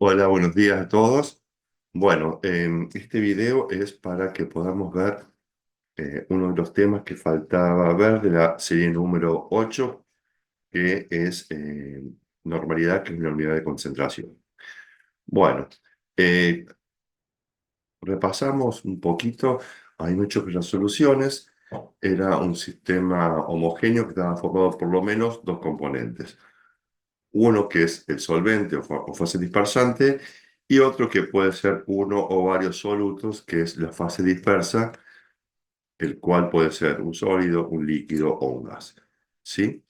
Hola, buenos días a todos. Bueno, este video es para que podamos ver uno de los temas que faltaba ver de la serie número 8, que es normalidad, que es una unidad de concentración. Bueno, eh, repasamos un poquito. Hay muchas resoluciones. Era un sistema homogéneo que estaba formado por lo menos dos componentes. Uno que es el solvente o fase dispersante y otro que puede ser uno o varios solutos, que es la fase dispersa, el cual puede ser un sólido, un líquido o un gas. ¿Sí?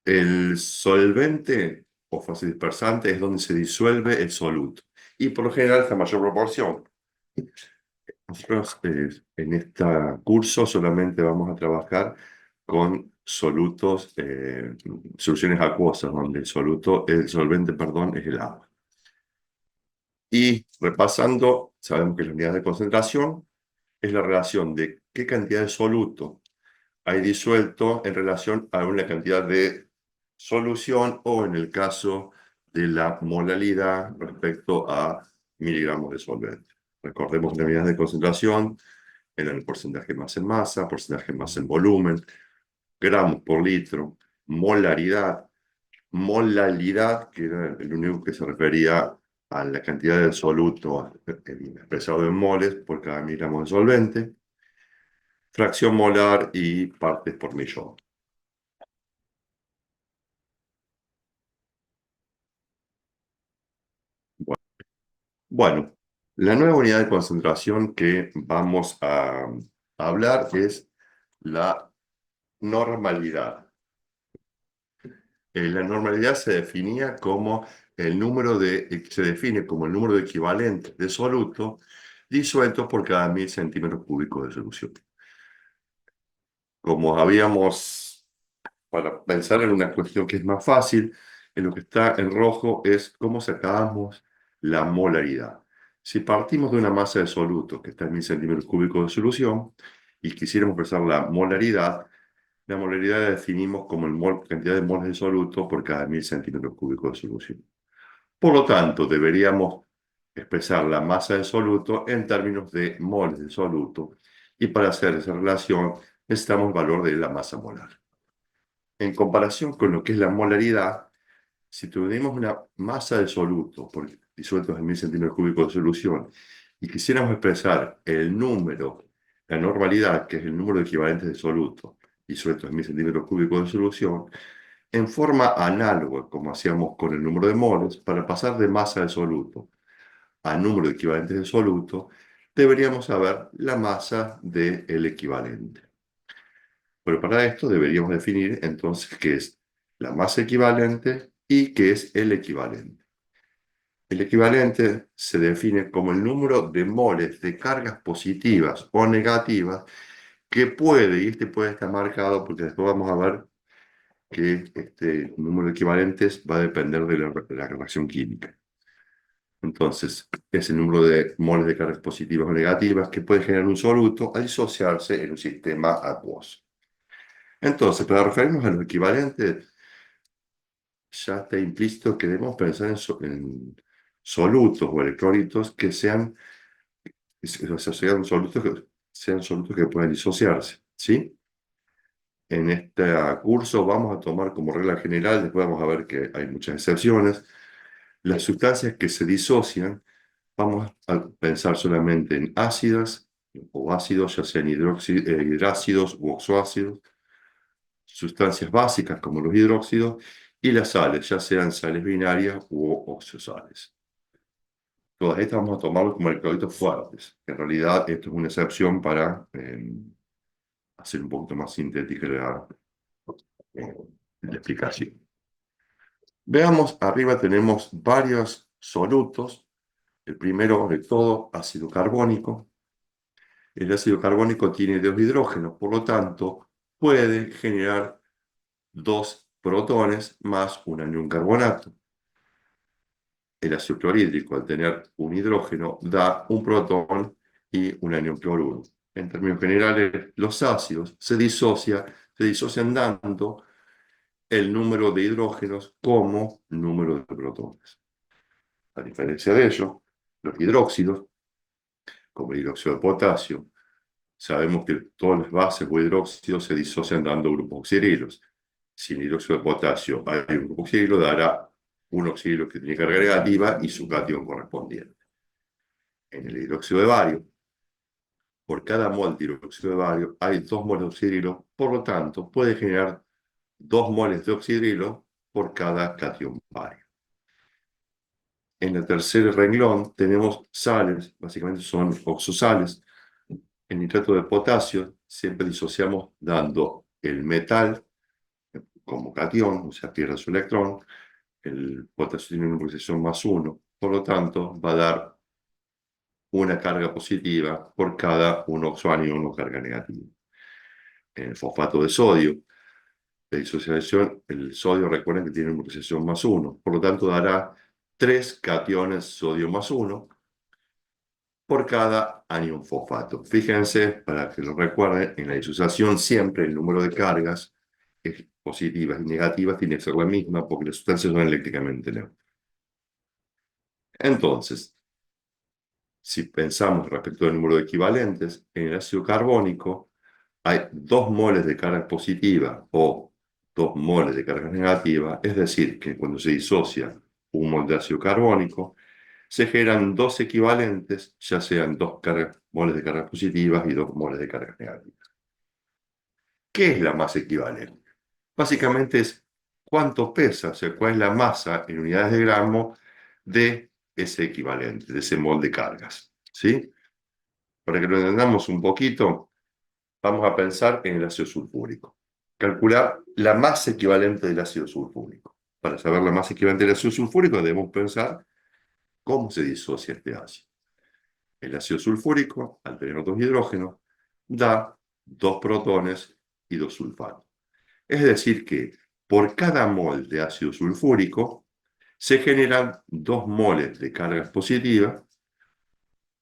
El solvente o fase dispersante es donde se disuelve el soluto y por lo general es la mayor proporción. Nosotros en este curso solamente vamos a trabajar con solutos, soluciones acuosas, donde el solvente, perdón, es el agua. Y repasando, sabemos que la unidad de concentración es la relación de qué cantidad de soluto hay disuelto en relación a una cantidad de solución o en el caso de la molaridad respecto a miligramos de solvente. Recordemos que la unidad de concentración era el porcentaje más en masa, porcentaje más en volumen, gramos por litro, molaridad, molalidad, que era el único que se refería a la cantidad de soluto expresado en moles por cada miligramo de solvente, fracción molar y partes por millón. Bueno, la nueva unidad de concentración que vamos a hablar es la normalidad. La normalidad se definía como se define como el número de equivalentes de soluto disueltos por cada 1000 centímetros cúbicos de solución. Como habíamos, para pensar en una cuestión que es más fácil, en lo que está en rojo es cómo sacamos la molaridad. Si partimos de una masa de soluto que está en 1000 centímetros cúbicos de solución y quisiéramos expresar la molaridad la definimos como cantidad de moles de soluto por cada 1000 centímetros cúbicos de solución. Por lo tanto, deberíamos expresar la masa del soluto en términos de moles de soluto y para hacer esa relación necesitamos el valor de la masa molar. En comparación con lo que es la molaridad, si tuviéramos una masa de soluto disueltos en 1000 centímetros cúbicos de solución y quisiéramos expresar el número, la normalidad, que es el número de equivalentes de soluto disueltos en 1000 centímetros cúbicos de solución, en forma análoga, como hacíamos con el número de moles, para pasar de masa de soluto a número de equivalentes de soluto, deberíamos saber la masa del equivalente. Pero para esto deberíamos definir entonces qué es la masa equivalente y qué es el equivalente. El equivalente se define como el número de moles de cargas positivas o negativas que puede, y este puede estar marcado porque después vamos a ver que este número de equivalentes va a depender de la reacción química. Entonces, es el número de moles de cargas positivas o negativas que puede generar un soluto al disociarse en un sistema acuoso. Entonces, para referirnos a los equivalentes, ya está implícito que debemos pensar en solutos o electrolitos que sean solutos que puedan disociarse, ¿sí? En este curso vamos a tomar como regla general, después vamos a ver que hay muchas excepciones, las sustancias que se disocian, vamos a pensar solamente en ácidas o ácidos, ya sean hidrácidos u oxoácidos, sustancias básicas como los hidróxidos, y las sales, ya sean sales binarias u oxosales. Todas estas vamos a tomarlas como electrolitos fuertes. En realidad, esto es una excepción para hacer un poquito más sintética eh, la explicación. Veamos, arriba tenemos varios solutos. El primero de todo, ácido carbónico. El ácido carbónico tiene dos hidrógenos, por lo tanto, puede generar dos protones más un anión carbonato. El ácido clorhídrico, al tener un hidrógeno, da un protón y un anión cloruro. En términos generales, los ácidos se disocian dando el número de hidrógenos como número de protones. A diferencia de ello, los hidróxidos, como el hidróxido de potasio, sabemos que todas las bases o hidróxidos se disocian dando grupos oxidrilos. Si en el hidróxido de potasio hay un grupo oxidrilo, dará un oxidrilo que tiene carga negativa y su cation correspondiente. En el hidróxido de bario, por cada mol de hidróxido de bario hay 2 moles de oxidrilo, por lo tanto, puede generar 2 moles de oxidrilo por cada cation bario. En el tercer renglón tenemos sales, básicamente son oxosales. En nitrato de potasio siempre disociamos dando el metal como cation, o sea, pierde su electrón. El potasio tiene una posición +1, por lo tanto, va a dar una carga positiva por cada un oxoanión o carga negativa. En el fosfato de sodio, la disociación, el sodio, recuerden que tiene una posición +1, por lo tanto, dará 3 cationes sodio +1 por cada anión fosfato. Fíjense, para que lo recuerden, en la disociación siempre el número de cargas positivas y negativas tiene que ser la misma porque las sustancias son eléctricamente neutras. Entonces, si pensamos respecto al número de equivalentes, en el ácido carbónico hay 2 moles de carga positiva o 2 moles de carga negativa, es decir, que cuando se disocia un mol de ácido carbónico, se generan 2 equivalentes, ya sean 2 moles de cargas positivas y 2 moles de cargas negativas. ¿Qué es la masa equivalente? Básicamente es cuánto pesa, o sea, cuál es la masa en unidades de gramo de ese equivalente, de ese mol de cargas, ¿sí? Para que lo entendamos un poquito, vamos a pensar en el ácido sulfúrico. Calcular la masa equivalente del ácido sulfúrico. Para saber la masa equivalente del ácido sulfúrico debemos pensar cómo se disocia este ácido. El ácido sulfúrico, al tener 2 hidrógenos, da 2 protones y 2 sulfatos. Es decir que por cada mol de ácido sulfúrico se generan 2 moles de cargas positivas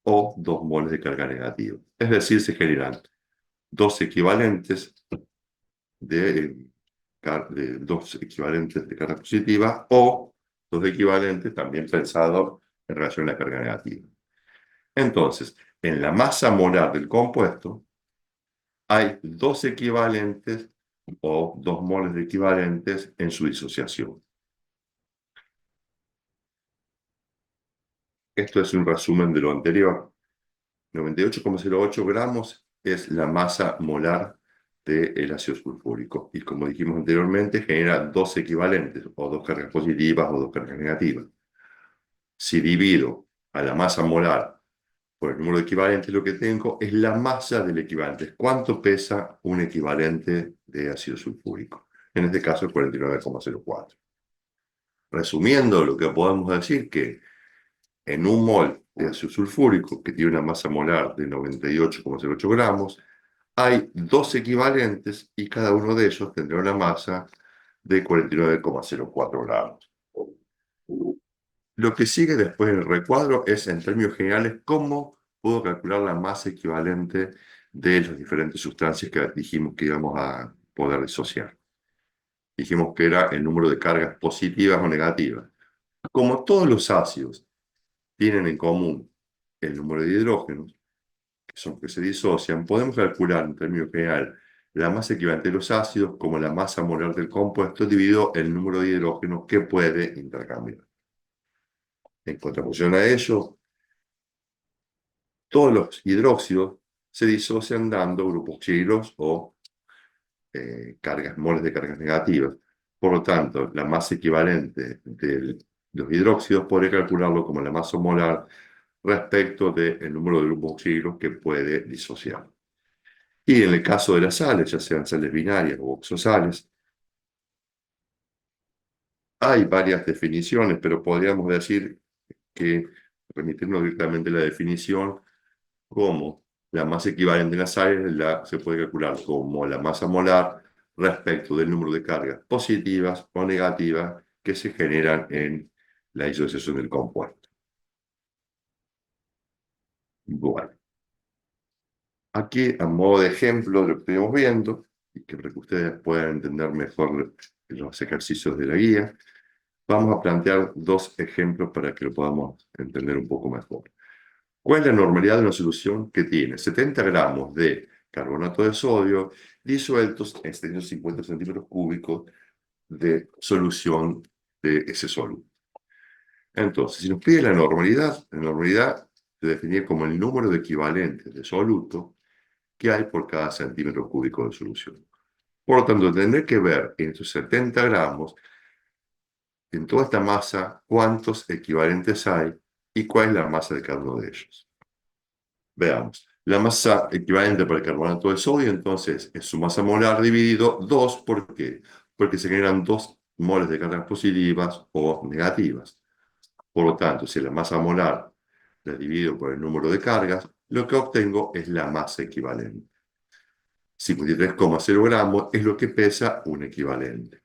o 2 moles de carga negativa. Es decir, se generan 2 equivalentes de 2 equivalentes de carga positiva o 2 equivalentes también pensados en relación a la carga negativa. Entonces, en la masa molar del compuesto hay 2 equivalentes o 2 moles de equivalentes en su disociación. Esto es un resumen de lo anterior. 98,08 gramos es la masa molar del ácido sulfúrico. Y como dijimos anteriormente, genera 2 equivalentes, o 2 cargas positivas o 2 cargas negativas. Si divido a la masa molar por el número de equivalentes, lo que tengo es la masa del equivalente. ¿Cuánto pesa un equivalente de ácido sulfúrico? En este caso, el 49,04. Resumiendo, lo que podemos decir que en un mol de ácido sulfúrico, que tiene una masa molar de 98,08 gramos, hay 2 equivalentes y cada uno de ellos tendrá una masa de 49,04 gramos. Lo que sigue después del recuadro es, en términos generales, cómo puedo calcular la masa equivalente de las diferentes sustancias que dijimos que íbamos a poder disociar. Dijimos que era el número de cargas positivas o negativas. Como todos los ácidos tienen en común el número de hidrógenos, que son que se disocian, podemos calcular en términos general la masa equivalente de los ácidos como la masa molar del compuesto dividido el número de hidrógenos que puede intercambiar. En contraposición a ello, todos los hidróxidos se disocian dando grupos oxidrilos o moles de cargas negativas. Por lo tanto, la masa equivalente de los hidróxidos podría calcularlo como la masa molar respecto del número de grupos oxidrilos que puede disociar. Y en el caso de las sales, ya sean sales binarias o oxosales, hay varias definiciones, pero podríamos decir que, remitirnos directamente a la definición, como la masa equivalente de las sales se puede calcular como la masa molar respecto del número de cargas positivas o negativas que se generan en la disociación del compuesto. Bueno, aquí a modo de ejemplo de lo que estuvimos viendo, y que para que ustedes puedan entender mejor los ejercicios de la guía, vamos a plantear dos ejemplos para que lo podamos entender un poco mejor. ¿Cuál es la normalidad de una solución que tiene 70 gramos de carbonato de sodio disueltos en 750 centímetros cúbicos de solución de ese soluto? Entonces, si nos pide la normalidad se define como el número de equivalentes de soluto que hay por cada centímetro cúbico de solución. Por lo tanto, tendré que ver en estos 70 gramos, en toda esta masa, cuántos equivalentes hay y cuál es la masa de cada uno de ellos. Veamos. La masa equivalente para el carbonato de sodio, entonces, es su masa molar dividido 2. ¿Por qué? Porque se generan 2 moles de cargas positivas o negativas. Por lo tanto, si la masa molar la divido por el número de cargas, lo que obtengo es la masa equivalente. 53,0 gramos es lo que pesa un equivalente.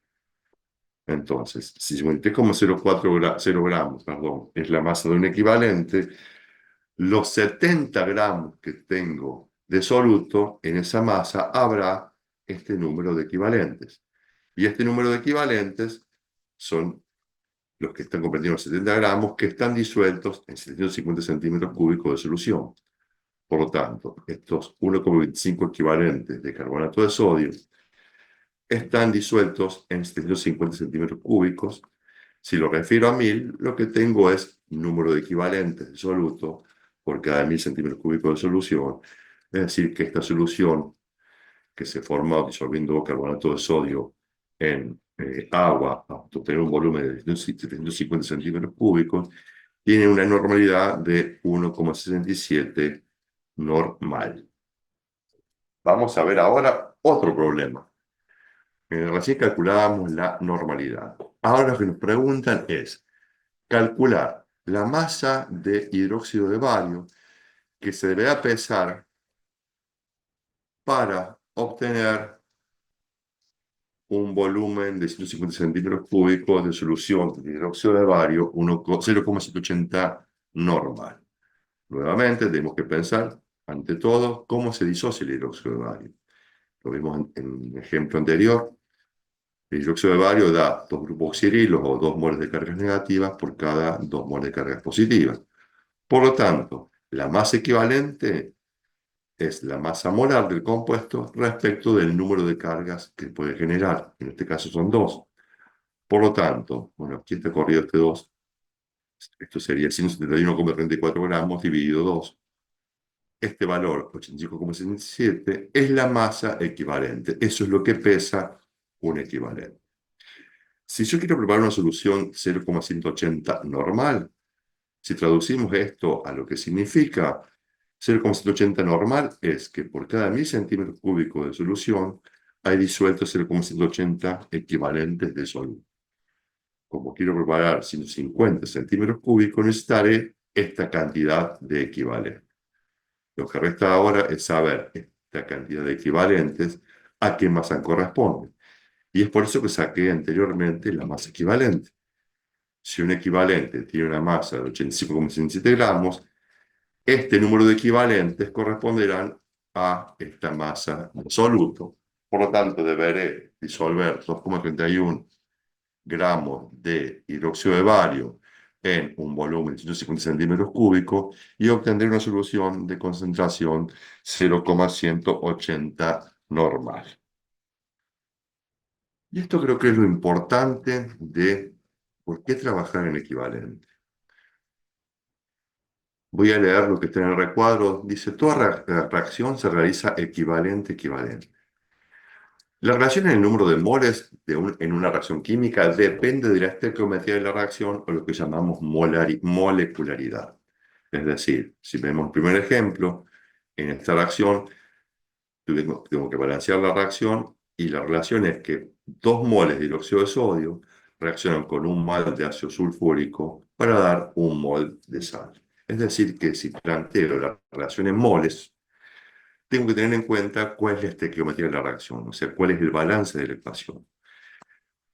Entonces, si 53,04 gramos, perdón, es la masa de un equivalente, los 70 gramos que tengo de soluto en esa masa habrá este número de equivalentes. Y este número de equivalentes son los que están comprendidos en 70 gramos, que están disueltos en 750 centímetros cúbicos de solución. Por lo tanto, estos 1,25 equivalentes de carbonato de sodio están disueltos en 750 centímetros cúbicos. Si lo refiero a 1000, lo que tengo es número de equivalentes de soluto por cada 1000 centímetros cúbicos de solución. Es decir, que esta solución que se forma disolviendo carbonato de sodio en agua hasta obtener un volumen de 750 centímetros cúbicos, tiene una normalidad de 1,67 normal. Vamos a ver ahora otro problema. Recién calculábamos la normalidad. Ahora lo que nos preguntan es calcular la masa de hidróxido de bario que se deberá pesar para obtener un volumen de 150 centímetros cúbicos de solución de hidróxido de bario 0,180 normal. Nuevamente tenemos que pensar, ante todo, cómo se disocia el hidróxido de bario. Lo vimos en el ejemplo anterior. El hidróxido de bario da 2 grupos oxirilos o 2 moles de cargas negativas por cada 2 moles de cargas positivas. Por lo tanto, la masa equivalente es la masa molar del compuesto respecto del número de cargas que puede generar. En este caso son 2. Por lo tanto, bueno, aquí está corrido este 2. Esto sería 171,34 gramos dividido 2. Este valor, 85,67, es la masa equivalente. Eso es lo que pesa un equivalente. Si yo quiero preparar una solución 0,180 normal, si traducimos esto a lo que significa 0,180 normal, es que por cada 1000 centímetros cúbicos de solución hay disueltos 0,180 equivalentes de soluto. Como quiero preparar 150 centímetros cúbicos, necesitaré esta cantidad de equivalentes. Lo que resta ahora es saber esta cantidad de equivalentes a qué masa corresponde. Y es por eso que saqué anteriormente la masa equivalente. Si un equivalente tiene una masa de 85,67 gramos, este número de equivalentes corresponderán a esta masa de soluto. Por lo tanto, deberé disolver 2,31 gramos de hidróxido de bario en un volumen de 150 centímetros cúbicos y obtendré una solución de concentración 0,180 normal. Y esto creo que es lo importante de por qué trabajar en equivalente. Voy a leer lo que está en el recuadro. Dice, toda reacción se realiza equivalente-equivalente. La relación en el número de moles en una reacción química depende de la estequiometría de la reacción o lo que llamamos molecularidad. Es decir, si vemos el primer ejemplo, en esta reacción tengo que balancear la reacción y la relación es que 2 moles de hidróxido de sodio reaccionan con un mol de ácido sulfúrico para dar un mol de sal. Es decir, que si planteo la relación en moles, tengo que tener en cuenta cuál es la estequiometría de la reacción, o sea, cuál es el balance de la ecuación.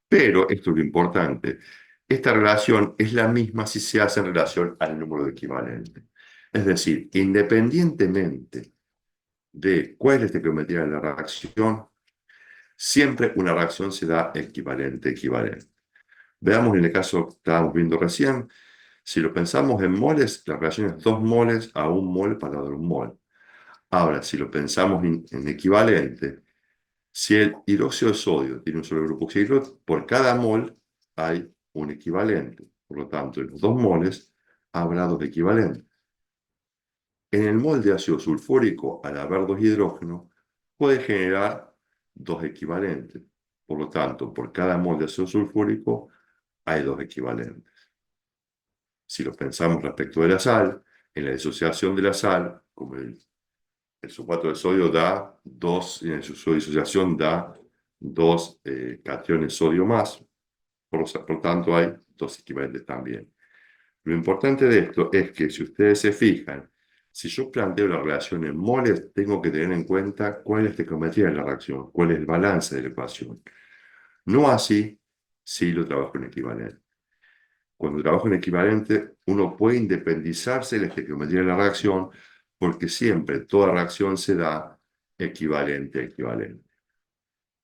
Pero, esto es lo importante, esta relación es la misma si se hace en relación al número de equivalentes. Es decir, independientemente de cuál es la estequiometría de la reacción, siempre una reacción se da equivalente-equivalente. Veamos en el caso que estábamos viendo recién, si lo pensamos en moles, la relación es 2 moles a 1 mol para dar 1 mol. Ahora, si lo pensamos en equivalente, si el hidróxido de sodio tiene un solo grupo oxígeno, por cada mol hay un equivalente. Por lo tanto, en los 2 moles habrá 2 equivalentes. En el mol de ácido sulfúrico, al haber 2 hidrógenos, puede generar 2 equivalentes. Por lo tanto, por cada mol de ácido sulfúrico hay 2 equivalentes. Si lo pensamos respecto de la sal, en la disociación de la sal, como el sulfato de sodio da 2, en su disociación da 2 cationes sodio más, por tanto hay 2 equivalentes también. Lo importante de esto es que si ustedes se fijan, si yo planteo la relación en moles, tengo que tener en cuenta cuál es la estequiometría de la reacción, cuál es el balance de la ecuación. No así si lo trabajo en equivalente. Cuando trabajo en equivalente, uno puede independizarse de la estequiometría de la reacción porque siempre toda reacción se da equivalente a equivalente.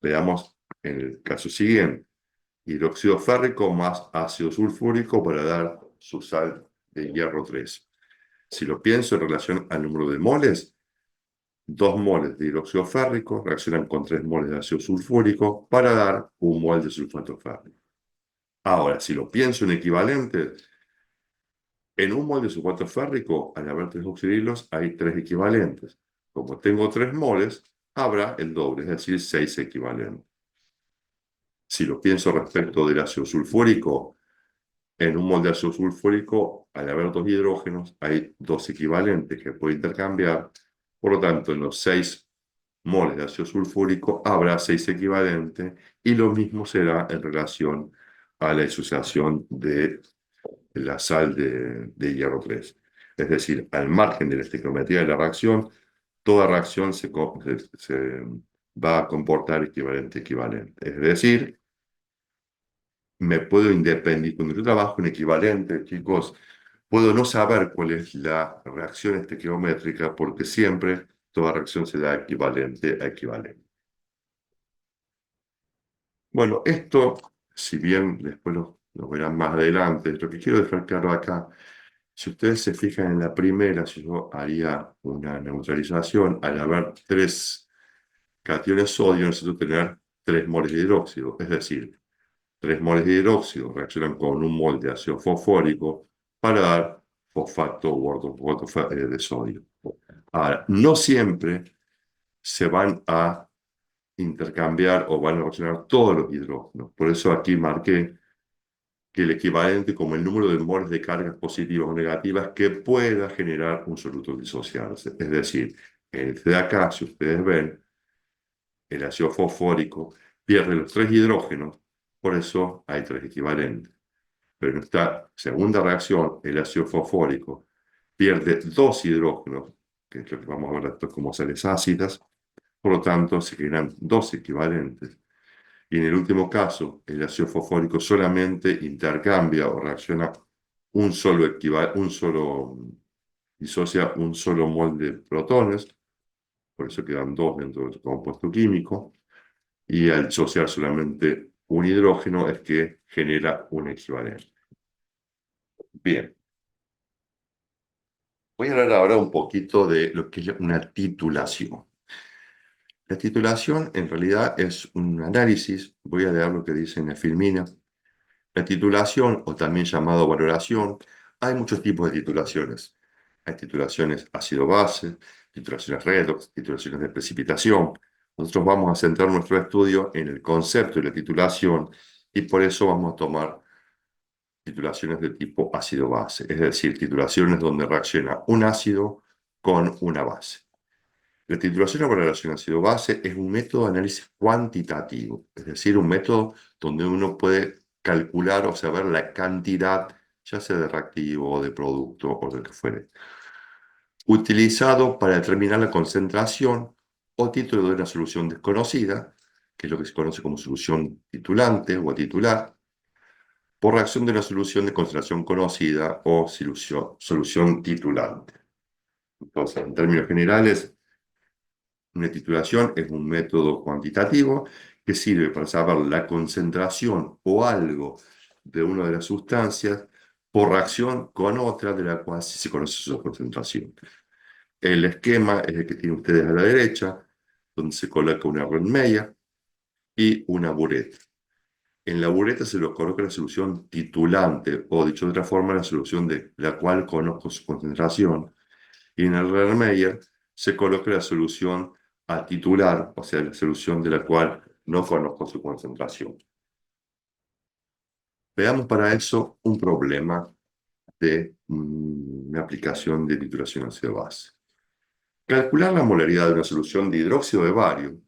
Veamos en el caso siguiente, hidróxido férrico más ácido sulfúrico para dar su sal de hierro 3. Si lo pienso en relación al número de moles, 2 moles de hidróxido férrico reaccionan con 3 moles de ácido sulfúrico para dar 1 mol de sulfato férrico. Ahora, si lo pienso en equivalentes, en 1 mol de sulfato férrico, al haber 3 oxidrilos, hay 3 equivalentes. Como tengo 3 moles, habrá el doble, es decir, 6 equivalentes. Si lo pienso respecto del ácido sulfúrico, en 1 mol de ácido sulfúrico, al haber 2 hidrógenos, hay 2 equivalentes que puedo intercambiar. Por lo tanto, en los 6 moles de ácido sulfúrico habrá 6 equivalentes y lo mismo será en relación a la disociación de la sal de hierro 3. Es decir, al margen de la estequiometría de la reacción, toda reacción se va a comportar equivalente a equivalente. Es decir, me puedo independizar. Cuando yo trabajo en equivalente, chicos, puedo no saber cuál es la reacción estequiométrica porque siempre toda reacción se da equivalente a equivalente. Bueno, esto, si bien después lo verán más adelante, lo que quiero dejar claro acá, si ustedes se fijan en la primera, si yo haría una neutralización, al haber 3 cationes sodio, necesito tener 3 moles de hidróxido, es decir, 3 moles de hidróxido reaccionan con 1 mol de ácido fosfórico para dar fosfato u ortofosfato de sodio. Ahora, no siempre se van a intercambiar o van a reaccionar todos los hidrógenos. Por eso aquí marqué que el equivalente como el número de moles de cargas positivas o negativas que pueda generar un soluto disociarse. Es decir, en este de acá, si ustedes ven, el ácido fosfórico pierde los 3 hidrógenos, por eso hay 3 equivalentes. Pero en esta segunda reacción, el ácido fosfórico pierde 2 hidrógenos, que es lo que vamos a ver esto como sales ácidas, por lo tanto se generan 2 equivalentes. Y en el último caso, el ácido fosfórico solamente intercambia o reacciona disocia un solo mol de protones, por eso quedan 2 dentro del compuesto químico, y al disociar solamente un hidrógeno es que genera un equivalente. Bien, voy a hablar ahora un poquito de lo que es una titulación. La titulación en realidad es un análisis, voy a leer lo que dice Nefilmina. La titulación, o también llamado valoración, hay muchos tipos de titulaciones. Hay titulaciones ácido-base, titulaciones redox, titulaciones de precipitación. Nosotros vamos a centrar nuestro estudio en el concepto de la titulación y por eso vamos a tomar titulaciones de tipo ácido-base, es decir, titulaciones donde reacciona un ácido con una base. La titulación o valoración ácido-base es un método de análisis cuantitativo, es decir, un método donde uno puede calcular o saber la cantidad, ya sea de reactivo o de producto o de lo que fuere, utilizado para determinar la concentración o título de una solución desconocida, que es lo que se conoce como solución titulante o titular, por reacción de una solución de concentración conocida o solución titulante. Entonces, en términos generales, una titulación es un método cuantitativo que sirve para saber la concentración o algo de una de las sustancias por reacción con otra de la cual sí se conoce su concentración. El esquema es el que tienen ustedes a la derecha, donde se coloca una Erlenmeyer y una bureta. En la bureta se le coloca la solución titulante, o dicho de otra forma, la solución de la cual conozco su concentración, y en el Erlenmeyer se coloca la solución a titular, o sea, la solución de la cual no conozco su concentración. Veamos para eso un problema de una aplicación de titulación ácido-base. Calcular la molaridad de una solución de hidróxido de bario.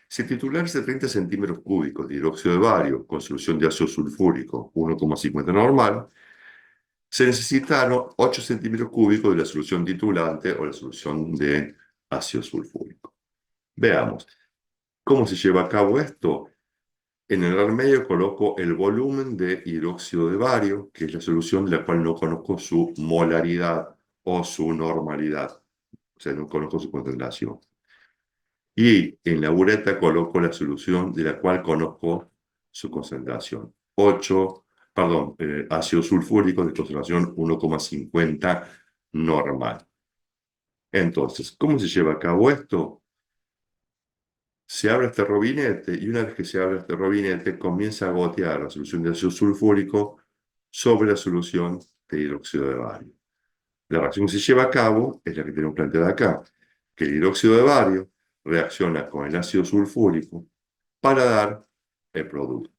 Si el titular es de 30 centímetros cúbicos de hidróxido de bario con solución de ácido sulfúrico 1,50 normal, se necesitaron 8 centímetros cúbicos de la solución titulante o la solución de ácido sulfúrico. Veamos, ¿cómo se lleva a cabo esto? En el ar medio coloco el volumen de hidróxido de bario, que es la solución de la cual no conozco su molaridad o su normalidad, o sea, no conozco su concentración. Y en la bureta coloco la solución de la cual conozco su concentración. Ácido sulfúrico de concentración 1,50 normal. Entonces, ¿cómo se lleva a cabo esto? Se abre este robinete y una vez que se abre este robinete comienza a gotear la solución de ácido sulfúrico sobre la solución de hidróxido de bario. La reacción que se lleva a cabo es la que tenemos planteada acá, que el hidróxido de bario reacciona con el ácido sulfúrico para dar el producto.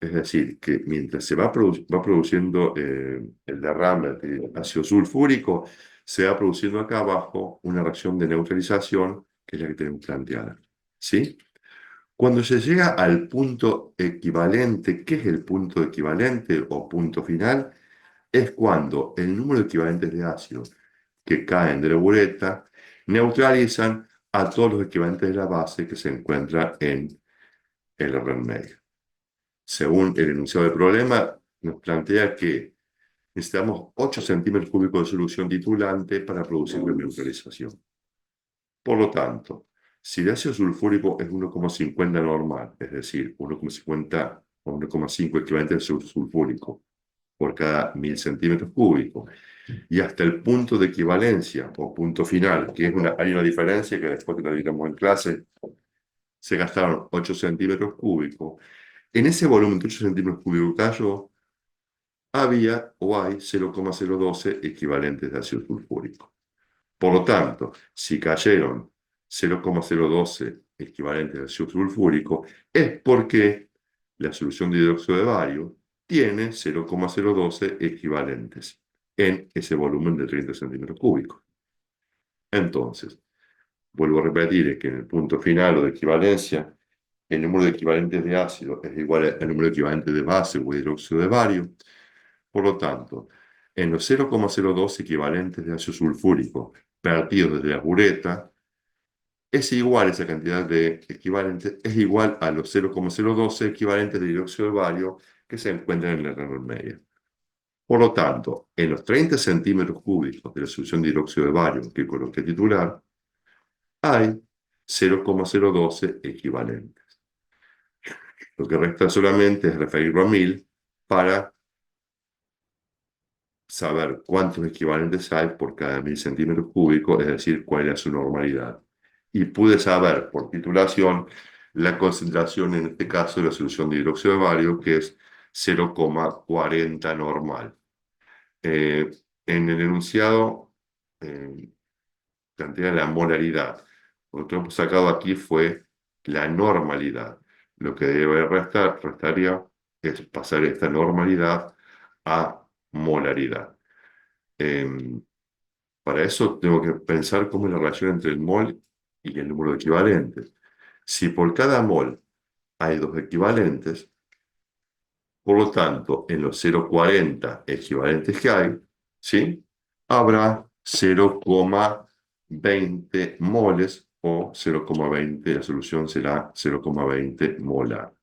Es decir, que mientras se va produciendo el derrame del ácido sulfúrico, se va produciendo acá abajo una reacción de neutralización, que es la que tenemos planteada. ¿Sí? Cuando se llega al punto equivalente, ¿qué es el punto equivalente o punto final? Es cuando el número de equivalentes de ácido que caen de la bureta neutralizan a todos los equivalentes de la base que se encuentra en el Erlenmeyer. Según el enunciado del problema, nos plantea que necesitamos 8 centímetros cúbicos de solución titulante para producir la neutralización. Por lo tanto, si el ácido sulfúrico es 1,50 normal, es decir, 1,50 o 1,5 equivalentes de ácido sulfúrico por cada 1000 centímetros cúbicos, y hasta el punto de equivalencia o punto final, que hay una diferencia que después que la digamos en clase, se gastaron 8 centímetros cúbicos. En ese volumen de 8 centímetros cúbicos cayó, había o hay 0,012 equivalentes de ácido sulfúrico. Por lo tanto, si cayeron 0,012 equivalentes de ácido sulfúrico, es porque la solución de hidróxido de bario tiene 0,012 equivalentes en ese volumen de 30 centímetros cúbicos. Entonces, vuelvo a repetir que en el punto final o de equivalencia, el número de equivalentes de ácido es igual al número de equivalentes de base o hidróxido de bario. Por lo tanto, en los 0,02 equivalentes de ácido sulfúrico vertidos desde la bureta, es igual esa cantidad de equivalentes, es igual a los 0,012 equivalentes de hidróxido de bario que se encuentran en el renal medio. Por lo tanto, en los 30 centímetros cúbicos de la solución de hidróxido de bario que coloqué titular, hay 0,012 equivalentes. Lo que resta solamente es referirlo a 1000 para saber cuántos equivalentes hay por cada 1000 centímetros cúbicos, es decir, cuál es su normalidad. Y pude saber por titulación la concentración, en este caso, de la solución de hidróxido de bario, que es 0,40 normal. En el enunciado plantea la molaridad. Lo que hemos sacado aquí fue la normalidad. Lo que debe restaría es pasar esta normalidad a molaridad. Para eso tengo que pensar cómo es la relación entre el mol y el número de equivalentes. Si por cada mol hay 2 equivalentes, por lo tanto, en los 0,40 equivalentes que hay, ¿sí? Habrá 0,20 moles o 0,20, la solución será 0,20 molar.